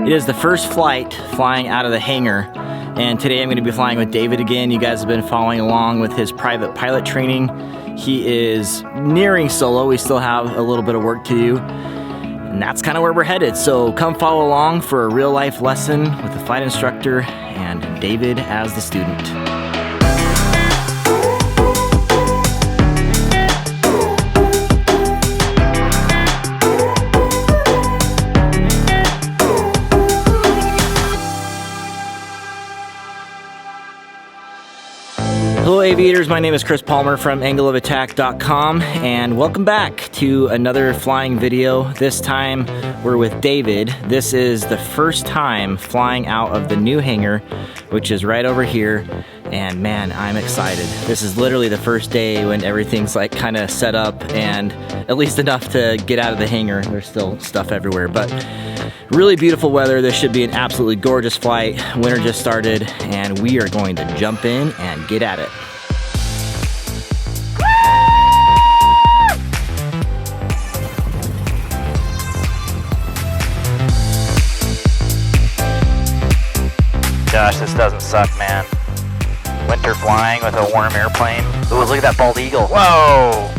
It is the first flight flying out of the hangar, and today I'm going to be flying with David again. You guys have been following along with his private pilot training. He is nearing solo. We still have a little bit of work to do, and that's kind of where we're headed. So come follow along for a real life lesson with the flight instructor and David as the student. Hello aviators, my name is Chris Palmer from angleofattack.com, and welcome back to another flying video. This time we're with David. This is the first time flying out of the new hangar, which is right over here, and man, I'm excited. This is literally the first day when everything's like kind of set up and at least enough to get out of the hangar. There's still stuff everywhere, but really beautiful weather. This should be an absolutely gorgeous flight. Winter just started, and we are going to jump in and get at it. Gosh, this doesn't suck, man. Winter flying with a warm airplane. Ooh, look at that bald eagle. Whoa!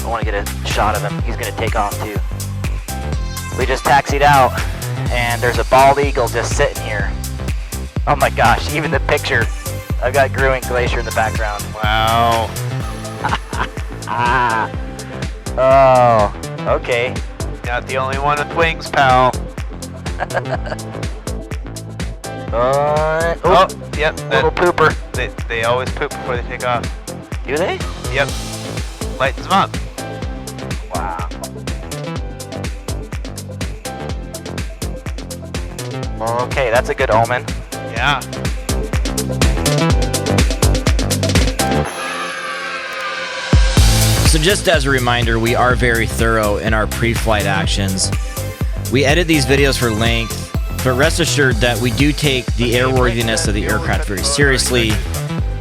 I want to get a shot of him. He's going to take off too. We just taxied out, and there's a bald eagle just sitting here. Oh my gosh, even the picture. I've got Grewing Glacier in the background. Wow. Oh, okay. Not the only one with wings, pal. Oh, yep. Little pooper. They always poop before they take off. Do they? Yep. Lightens them up. Wow. Okay, that's a good omen. Yeah. So just as a reminder, we are very thorough in our pre-flight actions. We edit these videos for length, but rest assured that we do take the airworthiness of the aircraft very seriously,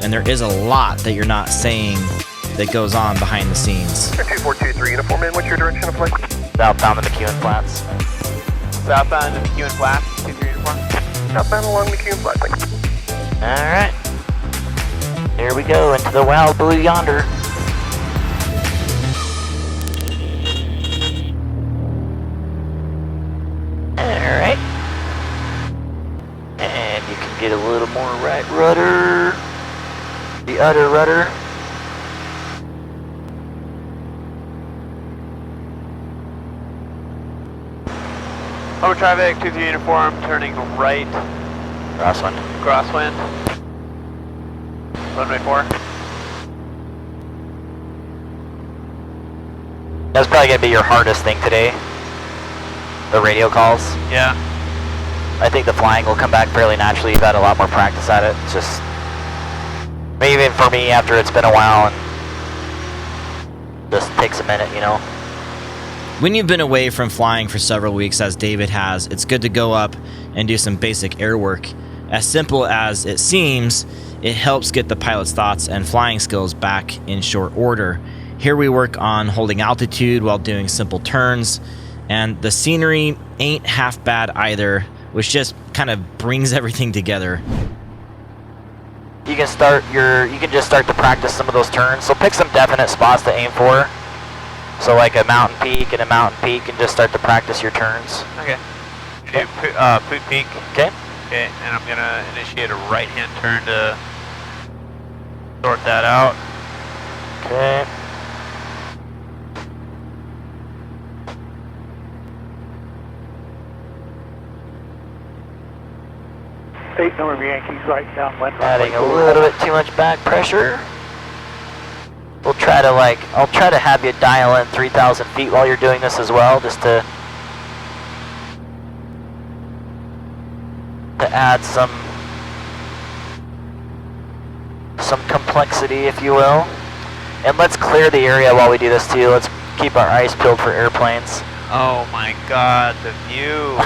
and there is a lot that you're not saying that goes on behind the scenes. 2423 uniform in, what's your direction of flight? Southbound the McEwen Flats. Southbound to McEwen Flats, 23 uniform. Southbound along McEwen Flight, thanks. Alright. Here we go into the wild blue yonder. Alright. And you can get a little more right rudder. The udder rudder. Over traffic, 23 uniform, turning right. Crosswind. Crosswind. Runway 4. That's probably going to be your hardest thing today. The radio calls. Yeah. I think the flying will come back fairly naturally. You've had a lot more practice at it. It's just, maybe even for me after it's been a while and just takes a minute, you know. When you've been away from flying for several weeks, as David has, it's good to go up and do some basic air work. As simple as it seems, it helps get the pilot's thoughts and flying skills back in short order. Here we work on holding altitude while doing simple turns, and the scenery ain't half bad either, which just kind of brings everything together. You can just start to practice some of those turns. So pick some definite spots to aim for. So like a mountain peak and a mountain peak, and just start to practice your turns. Okay. Do Poot Peak. Okay. Okay, and I'm gonna initiate a right-hand turn to sort that out. Okay. State November Yankees, right downwind. Adding a little bit too much back pressure. We'll try to I'll try to have you dial in 3,000 feet while you're doing this as well, just to add some complexity, if you will. And let's clear the area while we do this too. Let's keep our eyes peeled for airplanes. Oh my god, the view.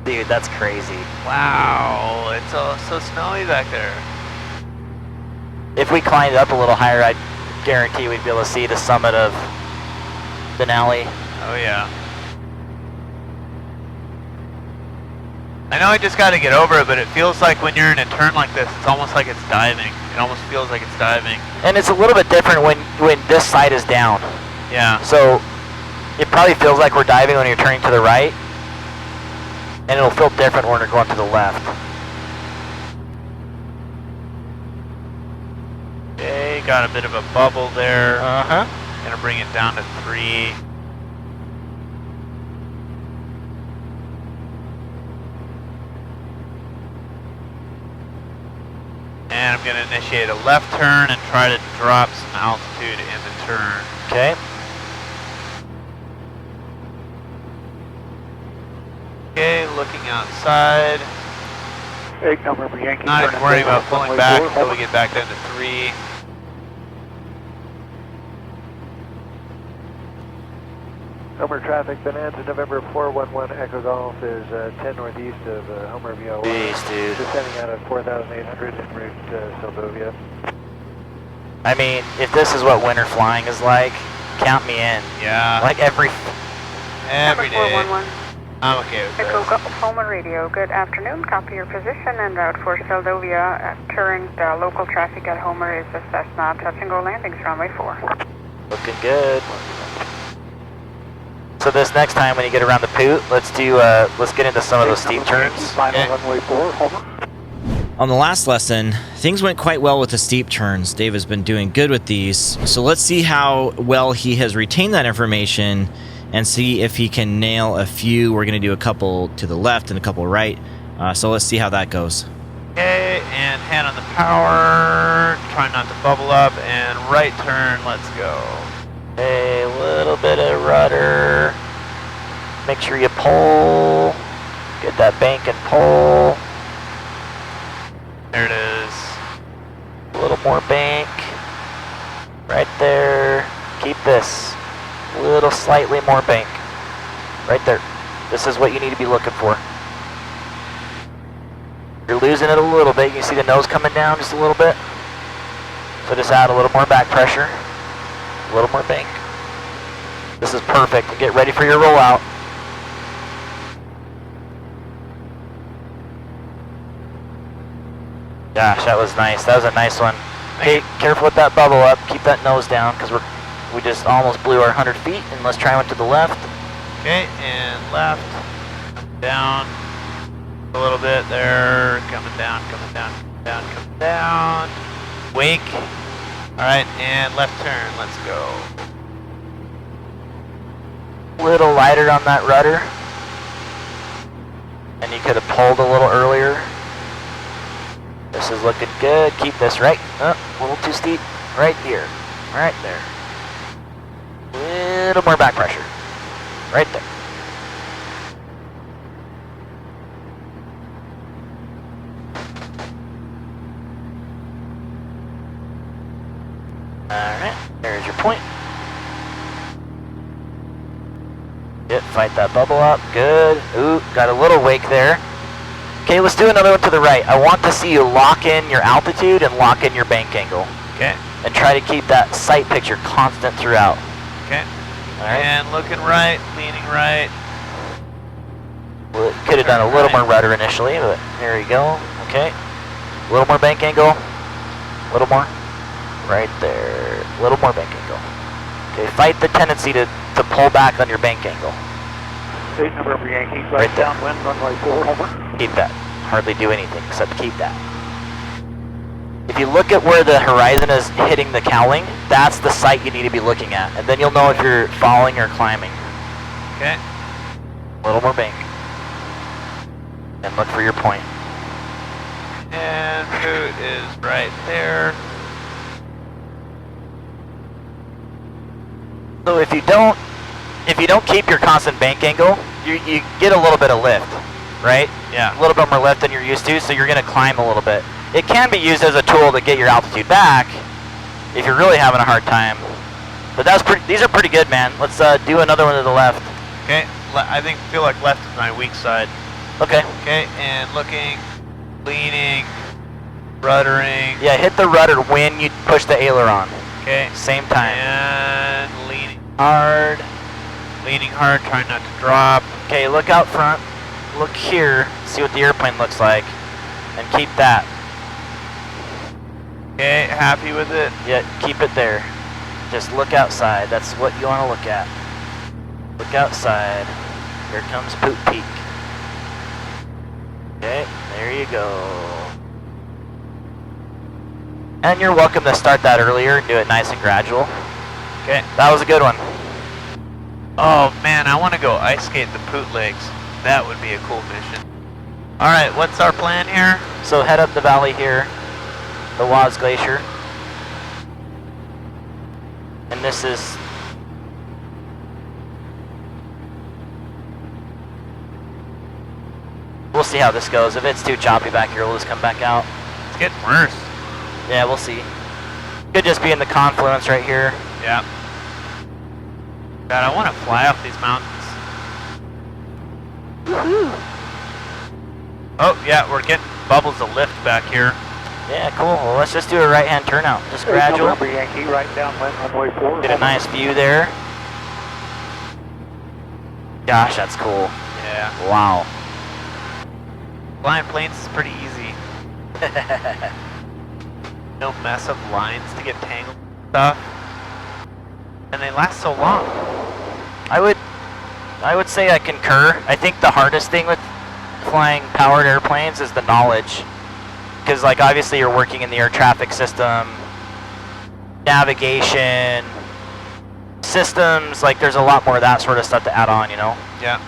Dude, that's crazy. Wow, it's all so snowy back there. If we climbed up a little higher, I guarantee we'd be able to see the summit of Denali. Oh yeah. I know I just got to get over it, but it feels like when you're in a turn like this, it's almost like it's diving. It almost feels like it's diving. And it's a little bit different when this side is down. Yeah. So it probably feels like we're diving when you're turning to the right, and it'll feel different when you're going to the left. Okay, got a bit of a bubble there. Uh-huh. Gonna bring it down to 3. And I'm gonna initiate a left turn and try to drop some altitude in the turn. Okay. Okay, looking outside. 8 November Yankee. Not even worrying about pulling back until we get back down to 3. Homer traffic, Bonanza, November 411 Echo Golf is 10 northeast of Homer VO1. Jeez, dude. Descending out at 4,800 en route Seldovia. I mean, if this is what winter flying is like, count me in. Yeah. Like every Every day. 411. I'm okay with Echo this. Golf, Homer Radio. Good afternoon. Copy your position en route for Seldovia. Current local traffic at Homer is a Cessna. Touch and go landings, runway 4. looking good. So this next time when you get around the poot, let's get into some of those steep turns. Final runway 4, Homer. On the last lesson, things went quite well with the steep turns. Dave has been doing good with these. So let's see how well he has retained that information and see if he can nail a few. We're going to do a couple to the left and a couple right. So let's see how that goes. Okay, and hand on the power. Try not to bubble up, and right turn, let's go. A little bit of rudder. Make sure you pull. Get that bank and pull. There it is. A little more bank. Right there. Keep this. A little slightly more bank. Right there. This is what you need to be looking for. You're losing it a little bit. You see the nose coming down just a little bit. So just add a little more back pressure. A little more bank. This is perfect. Get ready for your rollout. Gosh, that was nice. That was a nice one. Hey, careful with that bubble up. Keep that nose down because we just almost blew our 100 feet. And let's try one to the left. Okay, and left. Down. A little bit there. Coming down, coming down, coming down, coming down. Wake. Alright, and left turn. Let's go. Little lighter on that rudder. And you could have pulled a little earlier. This is looking good. Keep this right. Oh, a little too steep. Right here. Right there. Little more back pressure. Right there. Alright, there's your point. Yep, fight that bubble up. Good. Ooh, got a little wake there. Okay, let's do another one to the right. I want to see you lock in your altitude and lock in your bank angle. Okay. And try to keep that sight picture constant throughout. Okay. Alright. And looking right, leaning right. Well, could have done a little more rudder initially, but there you go. Okay. A little more bank angle. A little more. Right there. A little more bank angle. Okay, fight the tendency to pull back on your bank angle. 8 November Yankee, Right there. downwind, runway 4, Homer. Keep that. Hardly do anything except keep that. If you look at where the horizon is hitting the cowling, that's the sight you need to be looking at. And then you'll know if you're falling or climbing. Okay. A little more bank. And look for your point. And boot is right there. So if you don't keep your constant bank angle, you get a little bit of lift, right? Yeah. A little bit more lift than you're used to, so you're going to climb a little bit. It can be used as a tool to get your altitude back if you're really having a hard time. But these are pretty good, man. Let's do another one to the left. Okay. I feel like left is my weak side. Okay. Okay, and looking, leaning, ruddering. Yeah, hit the rudder when you push the aileron. Okay. Same time. And leaning. Hard. Leaning hard, trying not to drop. Okay, look out front. Look here. See what the airplane looks like. And keep that. Okay, happy with it. Yeah, keep it there. Just look outside. That's what you want to look at. Look outside. Here comes Poop Peak. Okay, there you go. And you're welcome to start that earlier and do it nice and gradual. Okay. That was a good one. Oh man, I want to go ice skate the Poot Lakes. That would be a cool mission. Alright, what's our plan here? So head up the valley here, the Waz Glacier. And this is... We'll see how this goes. If it's too choppy back here, we'll just come back out. It's getting worse. Yeah, we'll see. Could just be in the confluence right here. Yeah. God, I want to fly off these mountains. Woohoo! Oh, yeah, we're getting bubbles of lift back here. Yeah, cool. Well, let's just do a right-hand turnout. Just gradual. November Yankee, right downwind, runway 4. Get a nice view there. Gosh, that's cool. Yeah. Wow. Flying planes is pretty easy. No mess up lines to get tangled and stuff. And they last so long. I would say I concur. I think the hardest thing with flying powered airplanes is the knowledge. Because, like, obviously you're working in the air traffic system, navigation, systems, like there's a lot more of that sort of stuff to add on, you know? Yeah.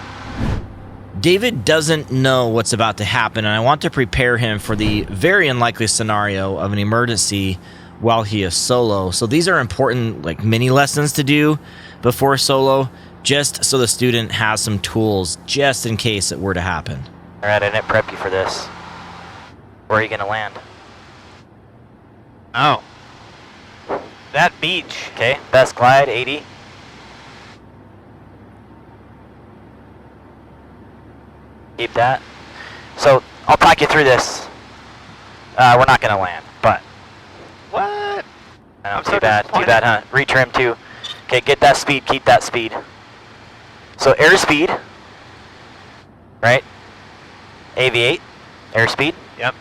David doesn't know what's about to happen, and I want to prepare him for the very unlikely scenario of an emergency while he is solo. So these are important, like, mini lessons to do before solo, just so the student has some tools just in case it were to happen. All right, I didn't prep you for this. Where are you gonna land? Oh. That beach. Okay, best glide, 80. Keep that. So, I'll talk you through this. We're not gonna land, but... What? I know, I'm too so bad, disappointed. huh? Retrim too. Okay, get that speed, keep that speed. So, airspeed, right? Aviate, airspeed. Yep.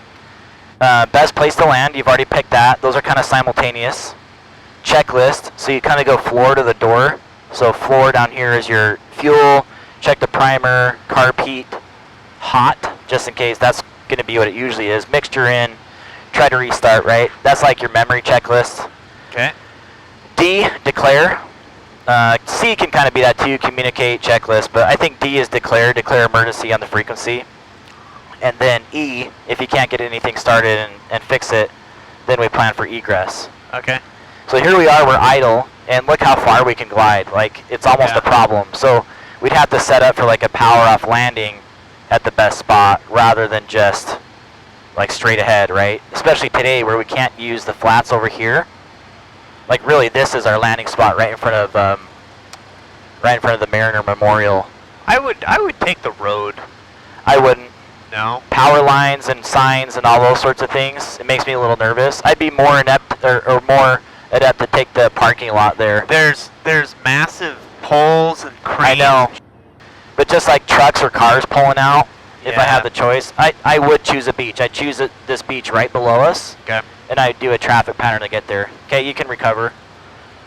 Best place to land, you've already picked that. Those are kind of simultaneous. Checklist, so you kind of go floor to the door. So floor down here is your fuel, check the primer, carb heat, hot, just in case. That's going to be what it usually is. Mixture in, try to restart, right? That's like your memory checklist. Okay. D, declare. C can kind of be that too, communicate, checklist, but I think D is declare emergency on the frequency. And then E, if you can't get anything started and fix it, then we plan for egress. Okay. So here we are, we're idle, and look how far we can glide. Like, it's almost Yeah. a problem. So we'd have to set up for like a power-off landing at the best spot rather than just like straight ahead, right? Especially today where we can't use the flats over here. Like really, this is our landing spot right in front of the Mariner Memorial. I would take the road. I wouldn't. No. Power lines and signs and all those sorts of things, it makes me a little nervous. I'd be more inept or more adept to take the parking lot there. There's massive poles and cranes. I know. But just like trucks or cars pulling out, if I Yeah. had the choice, I would choose a beach. I'd choose this beach right below us, Okay. and I'd do a traffic pattern to get there. Okay, you can recover.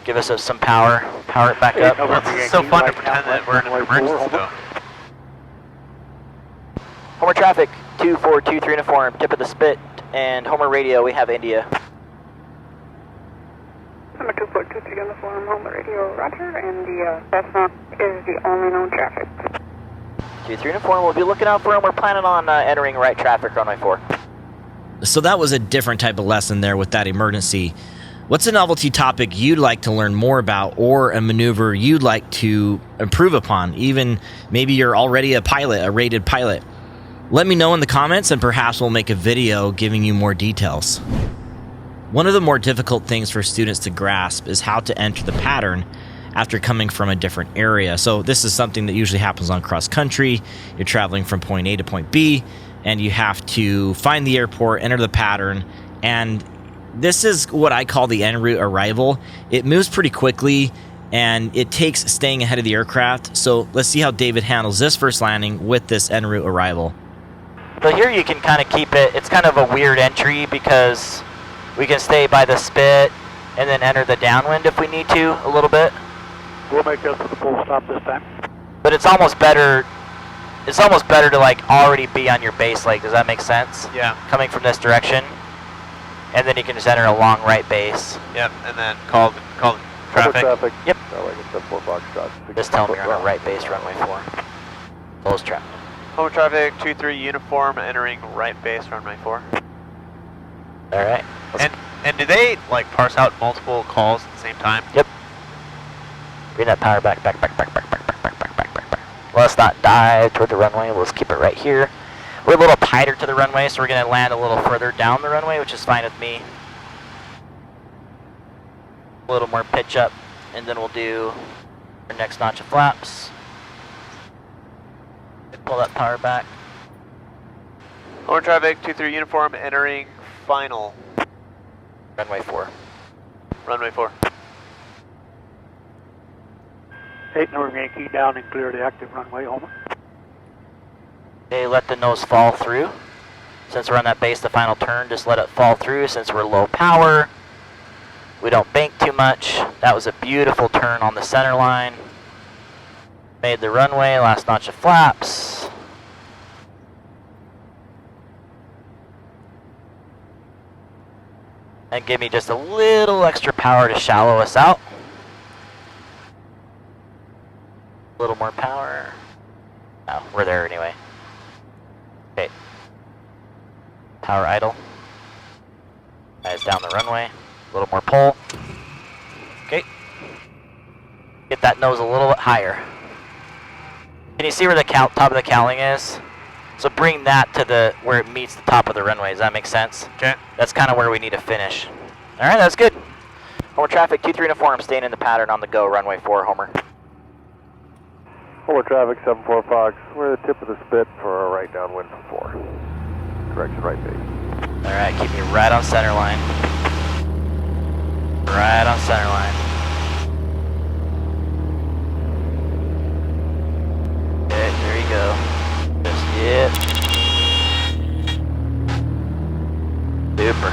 Give us some power. Power it back up. Well, it's so fun to pretend that we're in an emergency though. Homer traffic, 2423 uniform, tip of the spit, and Homer radio, we have India. Number 2423 uniform, home radio, roger, and the Cessna is the only known traffic. 23 uniform, we'll be looking out for him. We're planning on entering right traffic, runway 4. So that was a different type of lesson there with that emergency. What's a novelty topic you'd like to learn more about, or a maneuver you'd like to improve upon? Even maybe you're already a pilot, a rated pilot. Let me know in the comments, and perhaps we'll make a video giving you more details. One of the more difficult things for students to grasp is how to enter the pattern after coming from a different area. So this is something that usually happens on cross country. You're traveling from point A to point B, and you have to find the airport, enter the pattern, and this is what I call the Enroute Arrival. It moves pretty quickly, and it takes staying ahead of the aircraft. So let's see how David handles this first landing with this Enroute Arrival. So here you can kind of keep it, it's kind of a weird entry because we can stay by the spit and then enter the downwind if we need to a little bit. We'll make up for the full stop this time. But it's almost better to like already be on your base leg. Does that make sense? Yeah. Coming from this direction, and then you can just enter a long right base. Yep. And then call the traffic. Traffic. Yep. I like it's 4 box shots. Just tell me you're on a right base, runway 4. Close traffic. Homer traffic 23 uniform entering right base runway 4. All right. And do they like parse out multiple calls at the same time? Yep. Bring that power back. Let's not dive toward the runway. Let's keep it right here. We're a little tighter to the runway, so we're going to land a little further down the runway, which is fine with me. A little more pitch up, and then we'll do our next notch of flaps. Pull that power back. Homer traffic 23 uniform entering final Runway 4. runway 4. 8 number Yankee down and clear the active runway, Homer. Okay, let the nose fall through. Since we're on that base, the final turn, just let it fall through since we're low power. We don't bank too much. That was a beautiful turn on the center line. Made the runway, last notch of flaps. And give me just a little extra power to shallow us out. A little more power. Oh, we're there anyway. Okay. Power idle. Guys down the runway. A little more pull. Okay. Get that nose a little bit higher. Can you see where the top of the cowling is? So bring that to where it meets the top of the runway. Does that make sense? Okay. That's kind of where we need to finish. All right, that's good. Homer traffic 23 uniform, staying in the pattern on the go. Runway 4, Homer. Homer traffic 74 Fox. We're at the tip of the spit for our right downwind for 4. Correction right base. All right, keep me right on center line. Right on center line. Okay, there you go. Just yep. Super.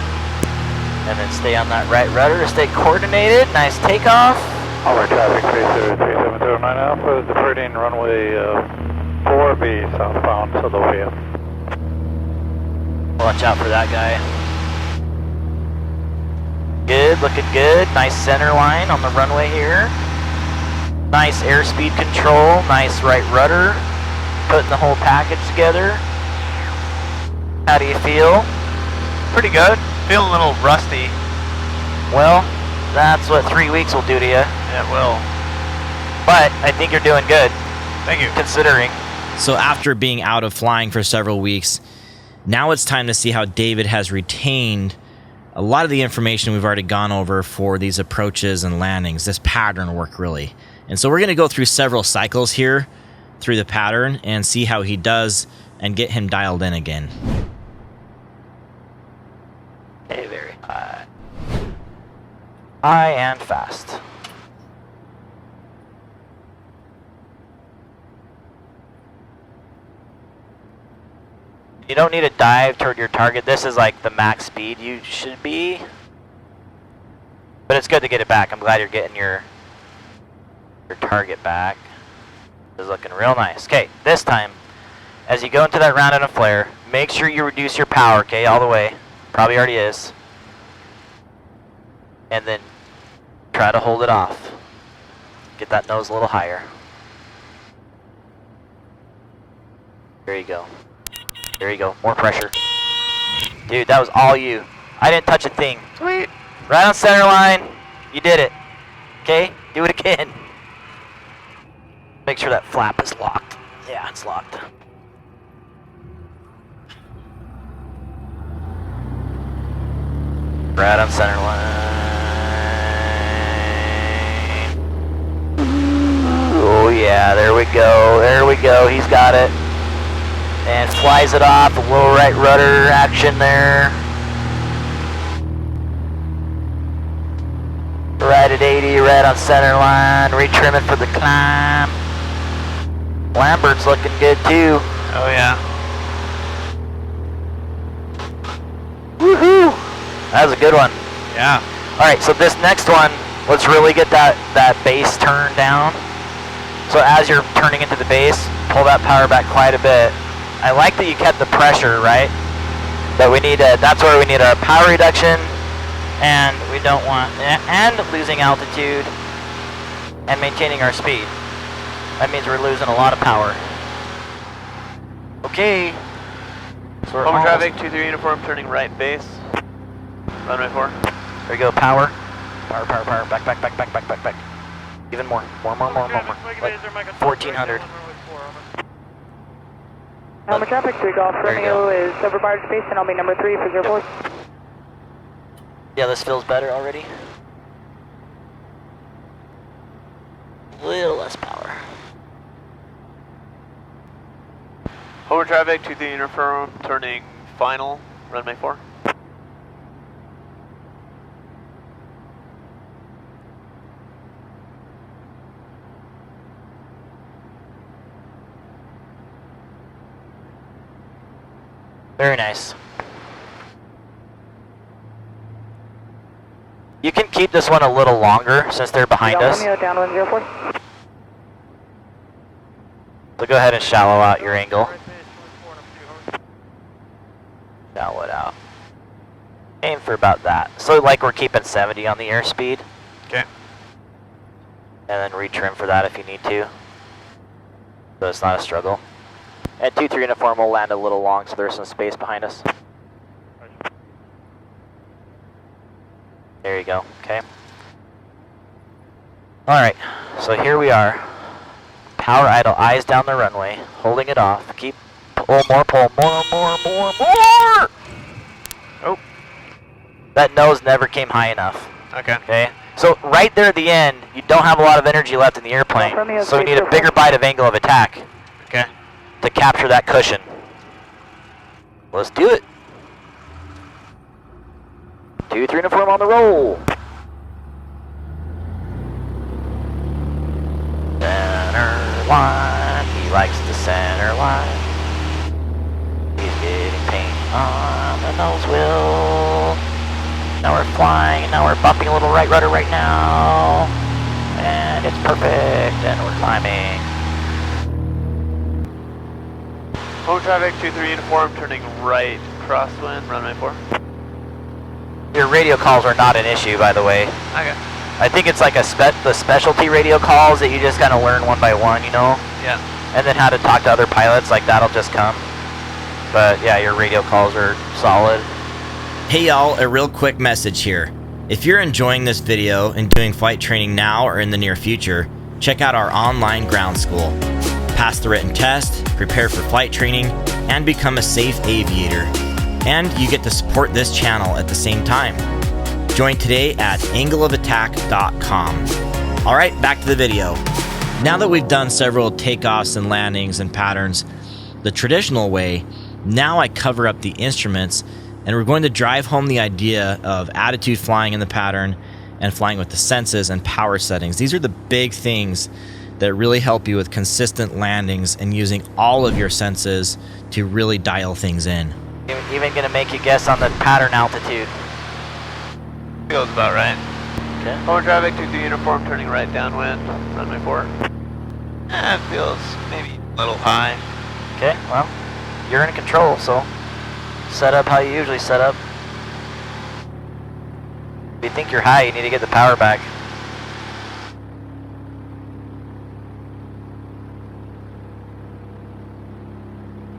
And then stay on that right rudder to stay coordinated. Nice takeoff. Homer traffic 37370 Alpha is departing runway 4B southbound Philadelphia. Watch out for that guy. Good, looking good. Nice center line on the runway here. Nice airspeed control. Nice right rudder. Putting the whole package together. How do you feel? Pretty good. Feeling a little rusty. Well, that's what 3 weeks will do to you. Yeah, it will. But I think you're doing good, Thank you. considering. So after being out of flying for several weeks, now it's time to see how David has retained a lot of the information we've already gone over for these approaches and landings, this pattern work really. And so we're going to go through several cycles here through the pattern and see how he does and get him dialed in again. Okay, very high. High and fast. You don't need to dive toward your target. This is like the max speed you should be. But it's good to get it back. I'm glad you're getting your target back. This is looking real nice. Okay, this time, as you go into that round and a flare, make sure you reduce your power, okay, all the way. Probably already is. And then try to hold it off. Get that nose a little higher. There you go. There you go. More pressure. Dude, that was all you. I didn't touch a thing. Sweet. Right on center line. You did it. Okay? Do it again. Make sure that flap is locked. Yeah, it's locked. Right on center line. Oh yeah, there we go. There we go. He's got it. And flies it off. A little right rudder action there. Right at 80, right on center line, retrim it for the climb. Lambert's looking good too. Oh yeah. Woohoo! That was a good one. Yeah. Alright, so this next one, let's really get that base turned down. So as you're turning into the base, pull that power back quite a bit. I like that you kept the pressure, right? But we need that's where we need our power reduction, and we don't want, and losing altitude, and maintaining our speed. That means we're losing a lot of power. Okay. So we're Over almost- traffic, 23 uniform, turning right base. Runway 4. There we go, power. Power, power, power, back, back, back, back, back, back, back. Even more, more. Like 1400. Helmet traffic, 3 Golf There you Romeo is over bar space and I'll be number 3 for 04. Yeah, this feels better already. A little less power. Over traffic, 23 uniform, turning final. Runway 4. Very nice. You can keep this one a little longer since they're behind Golf us. Romeo down 104. So go ahead and shallow out your angle. Shallow it out. Aim for about that. So like we're keeping 70 on the airspeed. Okay. And then retrim for that if you need to. So it's not a struggle. And 2-3 uniform will land a little long so there's some space behind us. There you go, okay. Alright, so here we are. Power idle, eyes down the runway, holding it off. Keep, pull more, more! Oh. That nose never came high enough. Okay. Okay, so right there at the end, you don't have a lot of energy left in the airplane, so we need a bigger bite of angle of attack Okay. to capture that cushion. Let's do it. 2-3 uniform on the roll. Center line, he likes the center line. He's getting paint on the nose wheel. Now we're flying, now we're bumping a little right rudder right now. And it's perfect, and we're climbing. Over traffic, 23 uniform, turning right crosswind, runway 4. Your radio calls are not an issue, by the way. Okay. I think it's like the specialty radio calls that you just kind of learn one by one, you know? Yeah. And then how to talk to other pilots, like that'll just come. But yeah, your radio calls are solid. Hey y'all, a real quick message here. If you're enjoying this video and doing flight training now or in the near future, check out our online ground school. Pass the written test, prepare for flight training, and become a safe aviator. And you get to support this channel at the same time. Join today at angleofattack.com. Alright, back to the video. Now that we've done several takeoffs and landings and patterns the traditional way, now I cover up the instruments, and we're going to drive home the idea of attitude flying in the pattern and flying with the senses and power settings. These are the big things that really help you with consistent landings and using all of your senses to really dial things in. Even gonna make you guess on the pattern altitude. Feels about right. Okay. Over traffic, 23 uniform, turning right downwind, runway 4. Feels maybe a little high. Okay, well, you're in control, so set up how you usually set up. If you think you're high, you need to get the power back.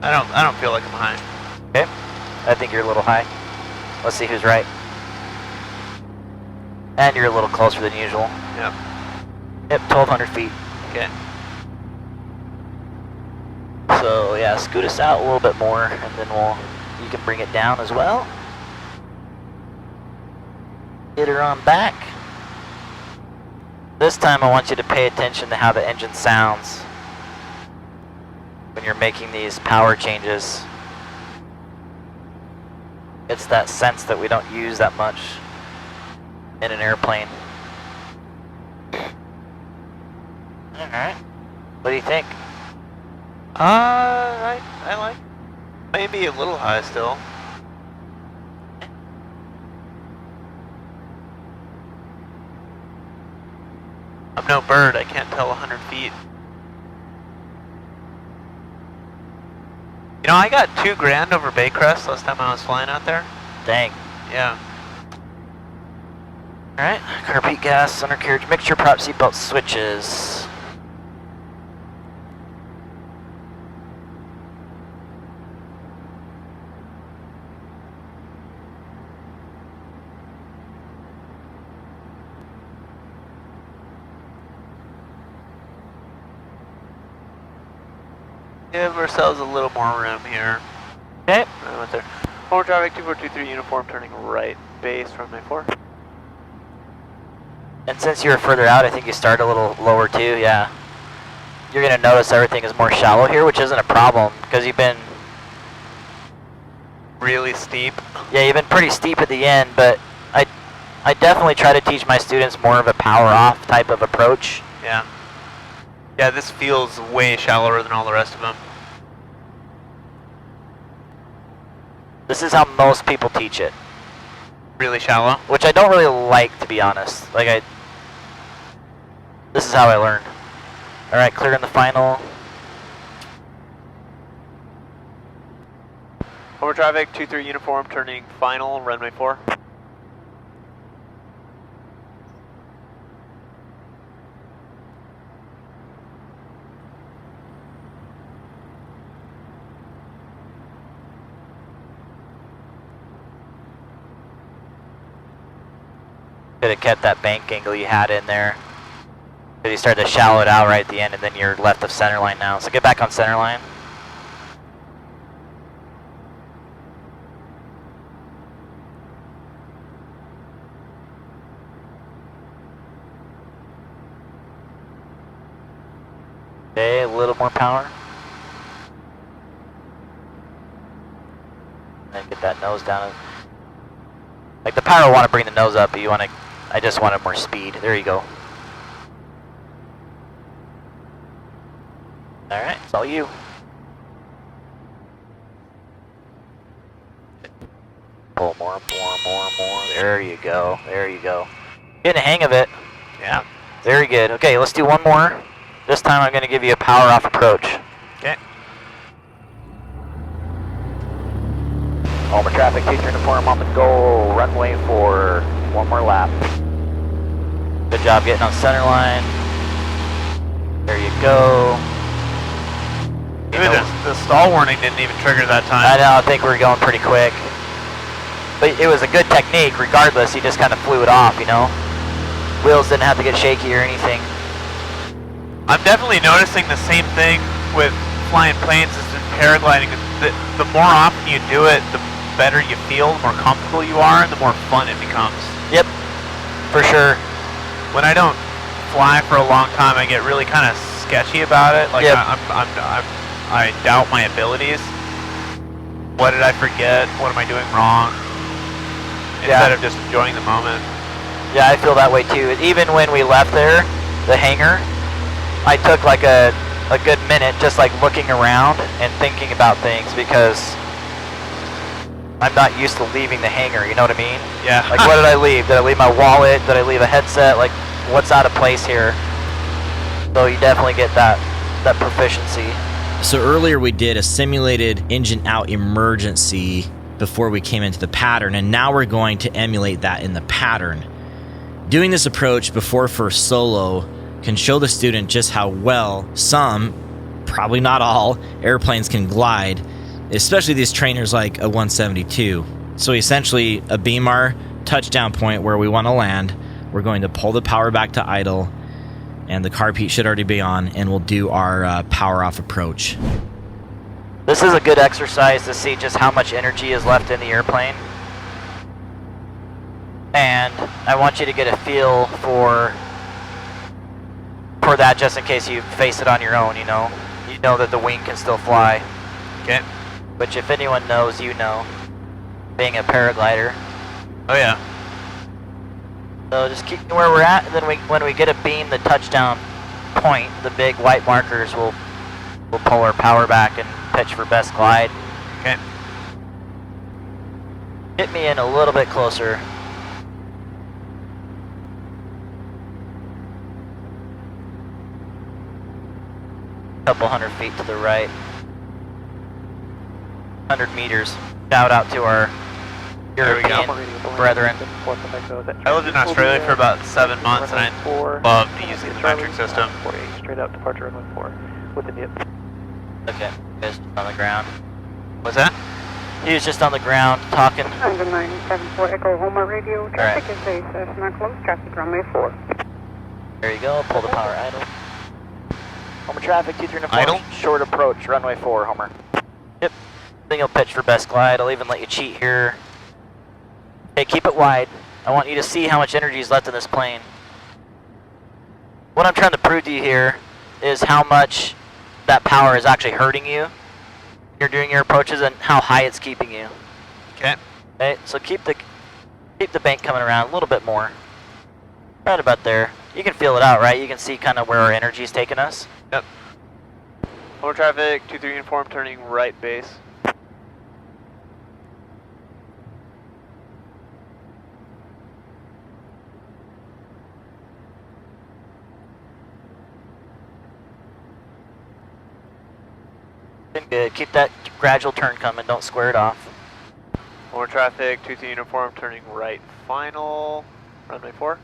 I don't feel like I'm high. Okay, I think you're a little high. Let's see who's right. And you're a little closer than usual. Yep. Yep, 1,200 feet. Okay. So yeah, scoot us out a little bit more, and then you can bring it down as well. Get her on back. This time I want you to pay attention to how the engine sounds when you're making these power changes. It's that sense that we don't use that much in an airplane. Alright. What do you think? I like. Maybe a little high still. I'm no bird. I can't tell 100 feet. You know, I got $2,000 over Baycrest last time I was flying out there. Dang. Yeah. Alright, carpet gas, undercarriage mixture, prop seatbelt switches. Give ourselves a little more room here. Okay. I went there. Forward traffic 2423 uniform turning right. Base runway 4. And since you were further out, I think you start a little lower too, yeah. You're gonna notice everything is more shallow here, which isn't a problem, because you've been... Really steep. Yeah, you've been pretty steep at the end, but I definitely try to teach my students more of a power-off type of approach. Yeah. Yeah, this feels way shallower than all the rest of them. This is how most people teach it, Really shallow. which I don't really like, to be honest. This is how I learned. Alright, clearing the final. Forward traffic 23 uniform turning final runway 4. Could have kept that bank angle you had in there. Because you started to shallow it out right at the end, and then you're left of center line now. So get back on center line. Okay, a little more power. And get that nose down. Like the power will want to bring the nose up, but you want to, I just wanted more speed. There you go. Alright, it's all you. Pull more. There you go. There you go. Getting the hang of it. Yeah. Very good. Okay, let's do one more. This time I'm going to give you a power off approach. Okay. Homer traffic, 234 on the goal, runway 4, one more lap. Good job getting on center line. There you go. Even the stall warning didn't even trigger that time. I know, I think we're going pretty quick. But it was a good technique regardless, he just kind of flew it off, you know? Wheels didn't have to get shaky or anything. I'm definitely noticing the same thing with flying planes as in paragliding. The more often you do it, the better you feel, the more comfortable you are, and the more fun it becomes. Yep, for sure. When I don't fly for a long time, I get really kind of sketchy about it. Like Yep. I doubt my abilities. What did I forget? What am I doing wrong? Instead of just enjoying the moment. Yeah, I feel that way too. Even when we left there, the hangar, I took like a good minute just like looking around and thinking about things because I'm not used to leaving the hangar, you know what I mean? Yeah. Like what did I leave? Did I leave my wallet? Did I leave a headset? Like what's out of place here? So you definitely get that proficiency. So earlier we did a simulated engine out emergency before we came into the pattern, and now we're going to emulate that in the pattern. Doing this approach before first solo can show the student just how well some, probably not all, airplanes can glide, especially these trainers like a 172. So essentially a BMR touchdown point where we want to land, we're going to pull the power back to idle, and the carb heat should already be on, and we'll do our power off approach. This is a good exercise to see just how much energy is left in the airplane. And I want you to get a feel for that just in case you face it on your own, you know. You know that the wing can still fly. Okay. Which if anyone knows, you know, being a paraglider. Oh yeah. So just keep where we're at, and then when we get a beam, the touchdown point, the big white markers will pull our power back and pitch for best glide. Okay. Hit me in a little bit closer. Couple 100 feet to the right. 100 meters. Shout out to our European brethren. I lived in Australia for about 7 months and I loved using the metric system. Straight out departure runway 4 with the dip. Okay, just on the ground. What's that? He was just on the ground talking. Honda 974 Echo Homer radio. Traffic is a Cessna close traffic runway 4. There you go, pull the power idle. Homer traffic, 2304. Idle? Short approach, runway 4, Homer. Yep. Then you'll pitch for best glide. I'll even let you cheat here. Okay, keep it wide. I want you to see how much energy is left in this plane. What I'm trying to prove to you here is how much that power is actually hurting you. You're doing your approaches and how high it's keeping you. Okay. Okay, so keep the bank coming around a little bit more. Right about there. You can feel it out, right? You can see kind of where our energy is taking us. Yep. Homer traffic, 23 informed, turning right base. Good. Keep that gradual turn coming. Don't square it off. Homer traffic, 23 uniform, turning right final, runway 4.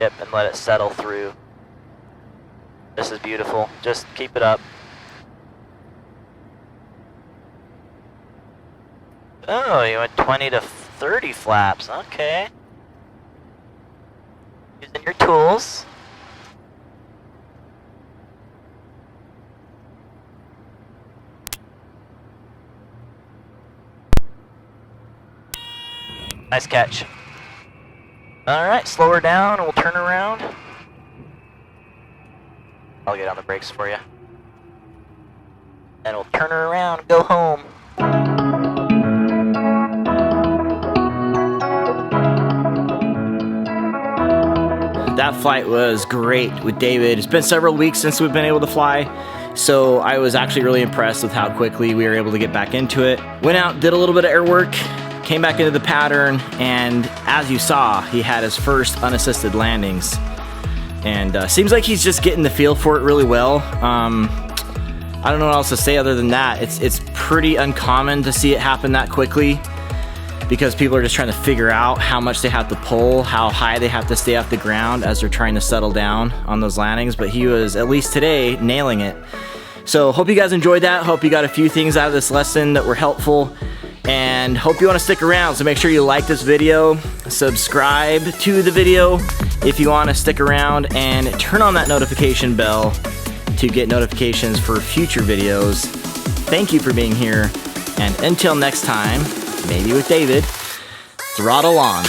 Yep, and let it settle through. This is beautiful. Just keep it up. Oh, you went 20 to 30 flaps. Okay. Using your tools. Nice catch. Alright, slow her down and we'll turn around. I'll get on the brakes for you. And we'll turn her around and go home. That flight was great with David. It's been several weeks since we've been able to fly, so I was actually really impressed with how quickly we were able to get back into it. Went out, did a little bit of air work, came back into the pattern, and as you saw, he had his first unassisted landings. And seems like he's just getting the feel for it really well. I don't know what else to say other than that. It's pretty uncommon to see it happen that quickly because people are just trying to figure out how much they have to pull, how high they have to stay off the ground as they're trying to settle down on those landings. But he was, at least today, nailing it. So hope you guys enjoyed that. Hope you got a few things out of this lesson that were helpful. And hope you want to stick around, so make sure you like this video, subscribe to the video if you want to stick around, and turn on that notification bell to get notifications for future videos. Thank you for being here, and until next time, maybe with David, throttle on.